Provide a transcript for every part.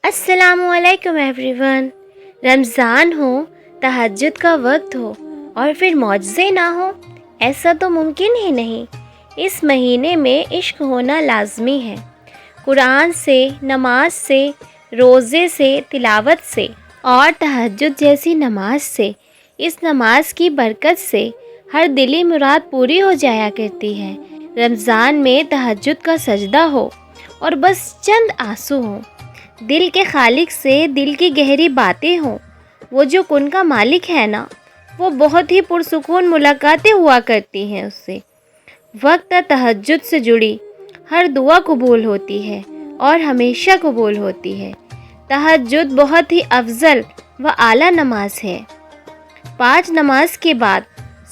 السلام علیکم every one. رمضان ہو، تہجد کا وقت ہو اور پھر معجزے نہ ہو، ایسا تو ممکن ہی نہیں۔ اس مہینے میں عشق ہونا لازمی ہے۔ قرآن سے، نماز سے، روزے سے، تلاوت سے اور تہجد جیسی نماز سے، اس نماز کی برکت سے ہر دلی مراد پوری ہو جایا کرتی ہے۔ رمضان میں تہجد کا سجدہ ہو اور بس چند آنسو ہوں، دل کے خالق سے دل کی گہری باتیں ہوں۔ وہ جو کن کا مالک ہے نا، وہ بہت ہی پرسکون ملاقاتیں ہوا کرتی ہیں اس سے۔ وقت تہجد سے جڑی ہر دعا قبول ہوتی ہے اور ہمیشہ قبول ہوتی ہے۔ تہجد بہت ہی افضل و اعلیٰ نماز ہے، 5 نماز کے بعد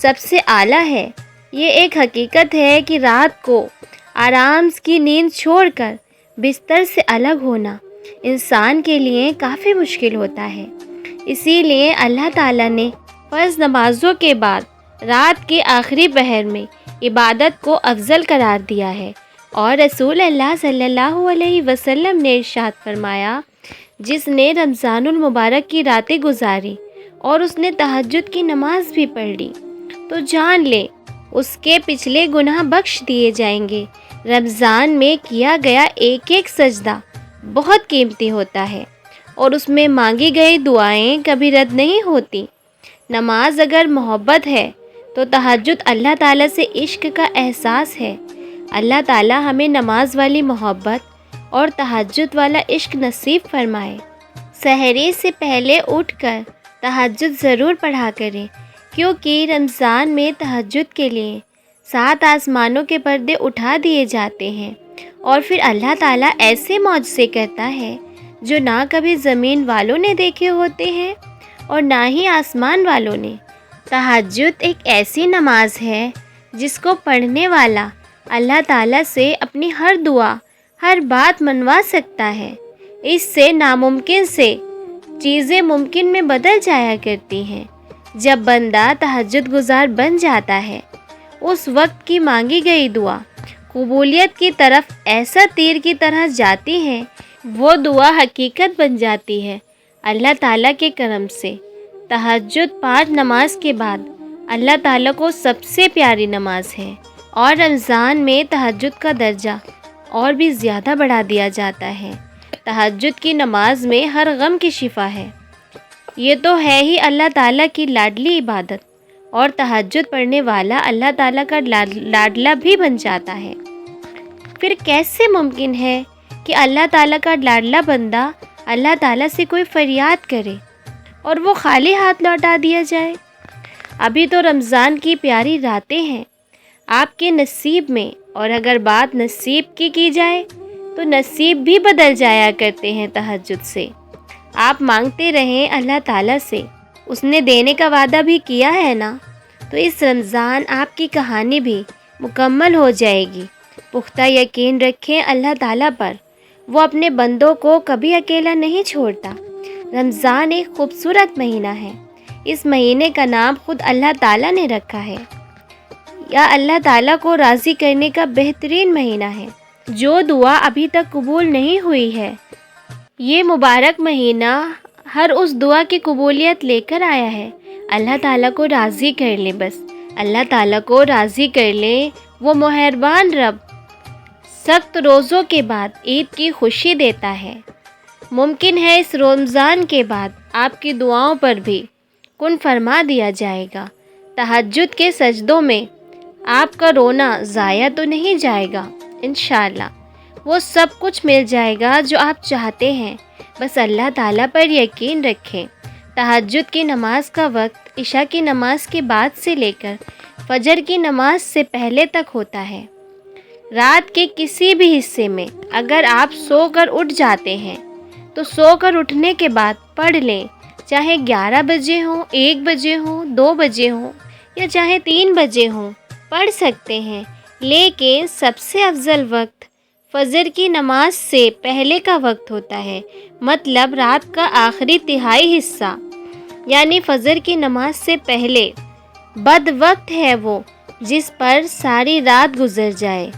سب سے اعلیٰ ہے۔ یہ ایک حقیقت ہے کہ رات کو آرام کی نیند چھوڑ کر بستر سے الگ ہونا انسان کے لیے کافی مشکل ہوتا ہے۔ اسی لیے اللہ تعالیٰ نے فرض نمازوں کے بعد رات کے آخری پہر میں عبادت کو افضل قرار دیا ہے، اور رسول اللہ صلی اللہ علیہ وسلم نے ارشاد فرمایا، جس نے رمضان المبارک کی راتیں گزاری اور اس نے تہجد کی نماز بھی پڑھ لی تو جان لے اس کے پچھلے گناہ بخش دیے جائیں گے۔ رمضان میں کیا گیا ایک ایک سجدہ بہت قیمتی ہوتا ہے اور اس میں مانگی گئی دعائیں کبھی رد نہیں ہوتی۔ نماز اگر محبت ہے تو تہجد اللہ تعالیٰ سے عشق کا احساس ہے۔ اللہ تعالیٰ ہمیں نماز والی محبت اور تہجد والا عشق نصیب فرمائے۔ سحری سے پہلے اٹھ کر تہجد ضرور پڑھا کریں، کیونکہ رمضان میں تہجد کے لیے 7 آسمانوں کے پردے اٹھا دیے جاتے ہیں، اور پھر اللہ تعالیٰ ایسے معجزے کرتا ہے جو نہ کبھی زمین والوں نے دیکھے ہوتے ہیں اور نہ ہی آسمان والوں نے۔ تہجد ایک ایسی نماز ہے جس کو پڑھنے والا اللہ تعالیٰ سے اپنی ہر دعا، ہر بات منوا سکتا ہے۔ اس سے ناممکن سے چیزیں ممکن میں بدل جایا کرتی ہیں۔ جب بندہ تہجد گزار بن جاتا ہے، اس وقت کی مانگی گئی دعا قبولیت کی طرف ایسا تیر کی طرح جاتی ہے، وہ دعا حقیقت بن جاتی ہے اللہ تعالیٰ کے کرم سے۔ تہجد 5 نماز کے بعد اللہ تعالیٰ کو سب سے پیاری نماز ہے، اور رمضان میں تہجد کا درجہ اور بھی زیادہ بڑھا دیا جاتا ہے۔ تہجد کی نماز میں ہر غم کی شفا ہے۔ یہ تو ہے ہی اللہ تعالیٰ کی لاڈلی عبادت، اور تہجد پڑھنے والا اللہ تعالیٰ کا لاڈلا بھی بن جاتا ہے۔ پھر کیسے ممکن ہے کہ اللہ تعالیٰ کا لاڈلا بندہ اللہ تعالیٰ سے کوئی فریاد کرے اور وہ خالی ہاتھ لوٹا دیا جائے؟ ابھی تو رمضان کی پیاری راتیں ہیں آپ کے نصیب میں، اور اگر بات نصیب کی جائے تو نصیب بھی بدل جایا کرتے ہیں تہجد سے۔ آپ مانگتے رہیں اللہ تعالیٰ سے، اس نے دینے کا وعدہ بھی کیا ہے نا، تو اس رمضان آپ کی کہانی بھی مکمل ہو جائے گی۔ پختہ یقین رکھیں اللہ تعالیٰ پر، وہ اپنے بندوں کو کبھی اکیلا نہیں چھوڑتا۔ رمضان ایک خوبصورت مہینہ ہے۔ اس مہینے کا نام خود اللہ تعالیٰ نے رکھا ہے، یا اللہ تعالیٰ کو راضی کرنے کا بہترین مہینہ ہے۔ جو دعا ابھی تک قبول نہیں ہوئی ہے، یہ مبارک مہینہ ہر اس دعا کی قبولیت لے کر آیا ہے۔ اللہ تعالیٰ کو راضی کر لیں، بس اللہ تعالیٰ کو راضی کر لیں۔ وہ مہربان رب سخت روزوں کے بعد عید کی خوشی دیتا ہے۔ ممکن ہے اس رمضان کے بعد آپ کی دعاؤں پر بھی کن فرما دیا جائے گا۔ تہجد کے سجدوں میں آپ کا رونا ضائع تو نہیں جائے گا، انشاءاللہ وہ سب کچھ مل جائے گا جو آپ چاہتے ہیں۔ بس اللہ تعالیٰ پر یقین رکھیں۔ تہجد کی نماز کا وقت عشاء کی نماز کے بعد سے لے کر فجر کی نماز سے پہلے تک ہوتا ہے۔ رات کے کسی بھی حصے میں اگر آپ سو کر اٹھ جاتے ہیں تو سو کر اٹھنے کے بعد پڑھ لیں، چاہے 11 بجے ہوں، 1 بجے ہوں، 2 بجے ہوں، یا چاہے 3 بجے ہوں، پڑھ سکتے ہیں۔ لیکن سب سے افضل وقت فجر کی نماز سے پہلے کا وقت ہوتا ہے، مطلب رات کا آخری تہائی حصہ، یعنی فجر کی نماز سے پہلے بد وقت ہے وہ جس پر ساری رات گزر جائے،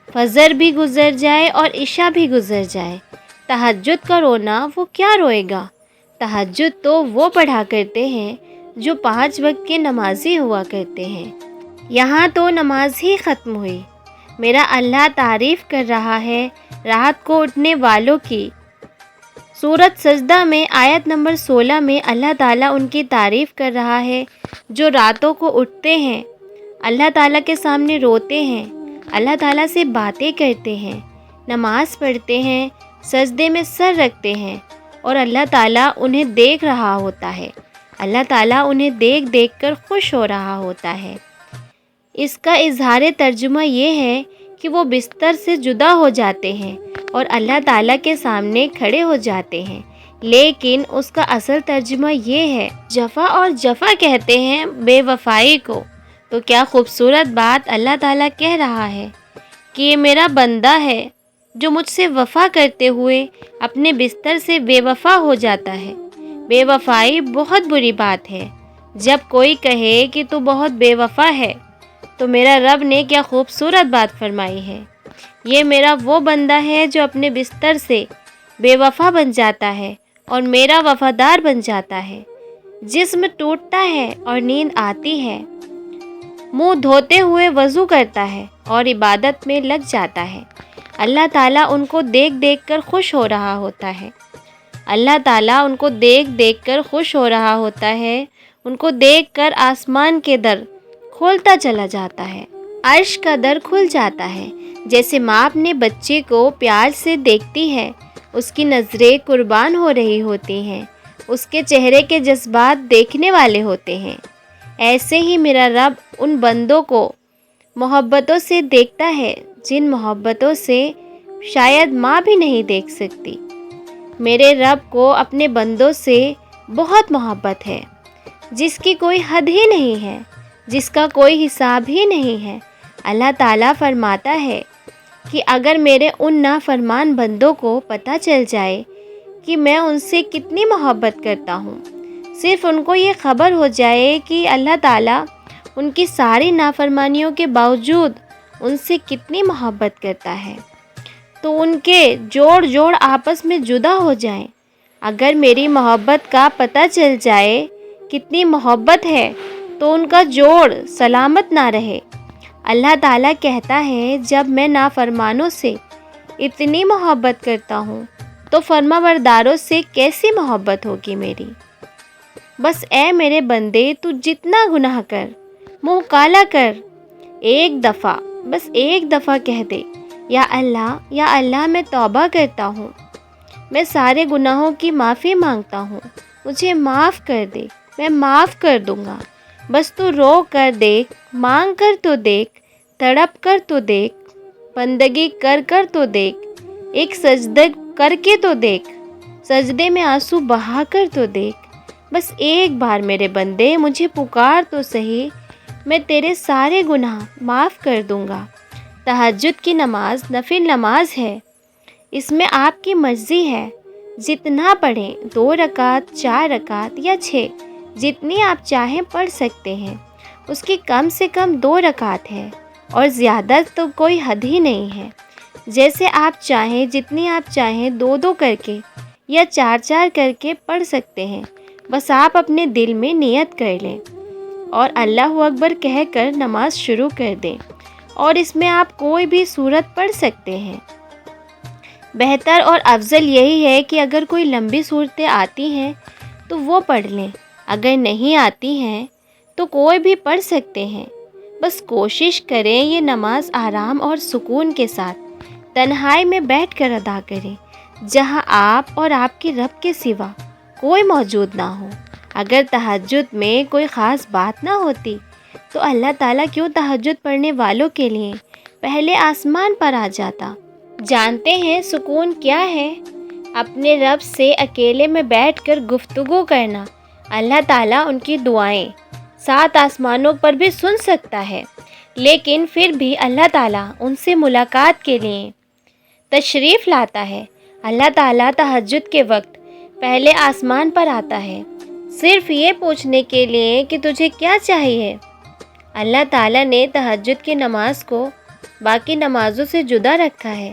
فجر بھی گزر جائے اور عشاء بھی گزر جائے۔ تہجد کا رونا وہ کیا روئے گا؟ تہجد تو وہ پڑھا کرتے ہیں جو 5 وقت کے نمازی ہوا کرتے ہیں۔ یہاں تو نماز ہی ختم ہوئی، میرا اللہ تعریف کر رہا ہے رات کو اٹھنے والوں کی۔ سورۃ سجدہ میں آیت نمبر 16 میں اللہ تعالیٰ ان کی تعریف کر رہا ہے جو راتوں کو اٹھتے ہیں، اللہ تعالیٰ کے سامنے روتے ہیں، اللہ تعالیٰ سے باتیں کرتے ہیں، نماز پڑھتے ہیں، سجدے میں سر رکھتے ہیں، اور اللہ تعالیٰ انہیں دیکھ رہا ہوتا ہے، اللہ تعالیٰ انہیں دیکھ دیکھ کر خوش ہو رہا ہوتا ہے۔ اس کا اظہار ترجمہ یہ ہے کہ وہ بستر سے جدا ہو جاتے ہیں اور اللہ تعالیٰ کے سامنے کھڑے ہو جاتے ہیں، لیکن اس کا اصل ترجمہ یہ ہے جفا، اور جفا کہتے ہیں بے وفائی کو۔ تو کیا خوبصورت بات اللہ تعالیٰ کہہ رہا ہے کہ یہ میرا بندہ ہے جو مجھ سے وفا کرتے ہوئے اپنے بستر سے بے وفا ہو جاتا ہے۔ بے وفائی بہت بری بات ہے۔ جب کوئی کہے کہ تو بہت بے وفا ہے تو میرا رب نے کیا خوبصورت بات فرمائی ہے، یہ میرا وہ بندہ ہے جو اپنے بستر سے بے وفا بن جاتا ہے اور میرا وفادار بن جاتا ہے۔ جسم ٹوٹتا ہے اور نیند آتی ہے، منہ دھوتے ہوئے وضو کرتا ہے اور عبادت میں لگ جاتا ہے، اللہ تعالیٰ ان کو دیکھ دیکھ کر خوش ہو رہا ہوتا ہے۔ اللہ تعالیٰ ان کو دیکھ دیکھ کر خوش ہو رہا ہوتا ہے، ان کو دیکھ کر آسمان کے در کھولتا چلا جاتا ہے، عرش کا در کھل جاتا ہے۔ جیسے ماں اپنے بچے کو پیار سے دیکھتی ہے، اس کی نظریں قربان ہو رہی ہوتی ہیں، اس کے چہرے کے جذبات دیکھنے والے ہوتے ہیں، ایسے ہی میرا رب ان بندوں کو محبتوں سے دیکھتا ہے جن محبتوں سے شاید ماں بھی نہیں دیکھ سکتی۔ میرے رب کو اپنے بندوں سے بہت محبت ہے، جس کی کوئی حد ہی نہیں ہے، جس کا کوئی حساب ہی نہیں ہے۔ اللہ تعالیٰ فرماتا ہے کہ اگر میرے ان نافرمان بندوں کو پتہ چل جائے کہ میں ان سے کتنی محبت کرتا ہوں، صرف ان کو یہ خبر ہو جائے کہ اللہ تعالیٰ ان کی ساری نافرمانیوں کے باوجود ان سے کتنی محبت کرتا ہے، تو ان کے جوڑ جوڑ آپس میں جدا ہو جائیں۔ اگر میری محبت کا پتہ چل جائے کتنی محبت ہے تو ان کا جوڑ سلامت نہ رہے۔ اللہ تعالیٰ کہتا ہے جب میں نافرمانوں سے اتنی محبت کرتا ہوں تو فرمانبرداروں سے کیسی محبت ہوگی میری۔ بس اے میرے بندے، تو جتنا گناہ کر، منہ کالا کر، ایک دفعہ، بس ایک دفعہ کہہ دے یا اللہ میں توبہ کرتا ہوں، میں سارے گناہوں کی معافی مانگتا ہوں، مجھے معاف کر دے، میں معاف کر دوں گا۔ بس تو رو کر دیکھ، مانگ کر تو دیکھ، تڑپ کر تو دیکھ، بندگی کر کر تو دیکھ، ایک سجدہ کر کے تو دیکھ، سجدے میں آنسو بہا کر تو دیکھ۔ بس ایک بار میرے بندے مجھے پکار تو صحیح، میں تیرے سارے گناہ معاف کر دوں گا۔ تہجد کی نماز نفل نماز ہے، اس میں آپ کی مرضی ہے، جتنا پڑھیں، 2 رکعت، 4 رکعت یا 6، جتنی آپ چاہیں پڑھ سکتے ہیں۔ اس کی کم سے کم 2 رکعت ہے اور زیادہ تو کوئی حد ہی نہیں ہے۔ جیسے آپ چاہیں، جتنی آپ چاہیں 2 کر کے یا 4 کر کے پڑھ سکتے ہیں۔ بس آپ اپنے دل میں نیت کر لیں اور اللہ اکبر کہہ کر نماز شروع کر دیں، اور اس میں آپ کوئی بھی سورت پڑھ سکتے ہیں۔ بہتر اور افضل یہی ہے کہ اگر کوئی لمبی صورتیں آتی ہیں تو وہ پڑھ لیں، اگر نہیں آتی ہیں تو کوئی بھی پڑھ سکتے ہیں۔ بس کوشش کریں یہ نماز آرام اور سکون کے ساتھ تنہائی میں بیٹھ کر ادا کریں، جہاں آپ اور آپ کے رب کے سوا کوئی موجود نہ ہو۔ اگر تہجد میں کوئی خاص بات نہ ہوتی تو اللہ تعالیٰ کیوں تہجد پڑھنے والوں کے لیے پہلے آسمان پر آ جاتا۔ جانتے ہیں سکون کیا ہے؟ اپنے رب سے اکیلے میں بیٹھ کر گفتگو کرنا۔ اللہ تعالیٰ ان کی دعائیں 7 آسمانوں پر بھی سن سکتا ہے، لیکن پھر بھی اللہ تعالیٰ ان سے ملاقات کے لیے تشریف لاتا ہے۔ اللہ تعالیٰ تہجد کے وقت پہلے آسمان پر آتا ہے، صرف یہ پوچھنے کے لیے کہ تجھے کیا چاہیے۔ اللہ تعالیٰ نے تہجد کی نماز کو باقی نمازوں سے جدا رکھا ہے